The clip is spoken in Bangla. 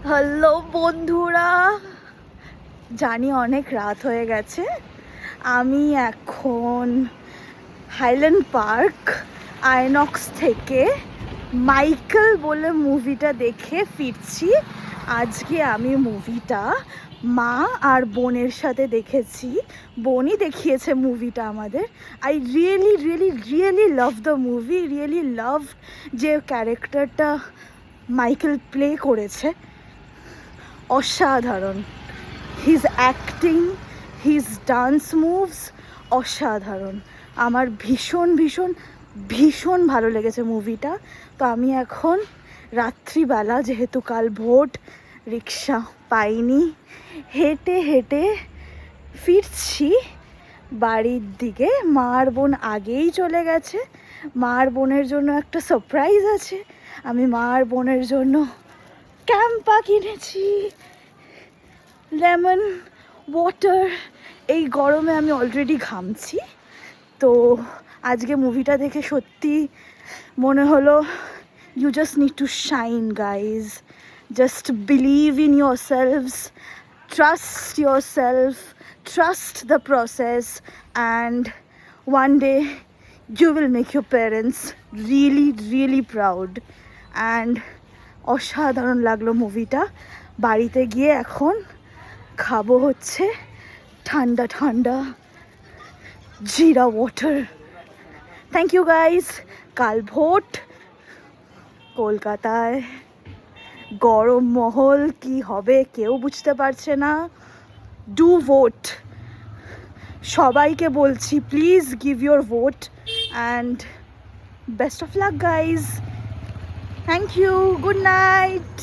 হ্যালো বন্ধুরা, জানি অনেক রাত হয়ে গেছে। আমি এখন হাইল্যান্ড পার্ক আইনক্স থেকে মাইকেল বলে মুভিটা দেখে ফিরছি। আজকে আমি মুভিটা মা আর বোনের সাথে দেখেছি। বোনই দেখিয়েছে মুভিটা আমাদের। I really really really love the movie, really love যে ক্যারেক্টারটা মাইকেল প্লে করেছে। অসাধারণ। His acting, his dance moves অসাধারণ। আমার ভীষণ ভীষণ ভীষণ ভালো লেগেছে মুভিটা। তো আমি এখন রাত্রিবেলা, যেহেতু কাল ভোট, রিক্সা পাইনি, হেঁটে হেঁটে ফিরছি বাড়ির দিকে। মা আর বোন আগেই চলে গেছে। মা আর বোনের জন্য একটা সারপ্রাইজ আছে। আমি মা আর বোনের জন্য ক্যাম্পা কিনেছি, লেমন ওয়াটার। এই গরমে আমি অলরেডি ঘামছি। তো আজকে মুভিটা দেখে সত্যি মনে হলো you just need to shine guys, just believe in yourselves, trust yourself, trust the process, and one day you will make your parents really really proud. And অসাধারণ লাগলো মুভিটা। বাড়িতে গিয়ে এখন খাবো হচ্ছে ঠান্ডা ঠান্ডা jeera water. Thank you guys. কাল ভোট, কলকাতায় গরম মহল কি হবে কেউ বুঝতে পারছে না। ডু ভোট, সবাইকে বলছি, please give your vote and best of luck guys. Thank you, good night.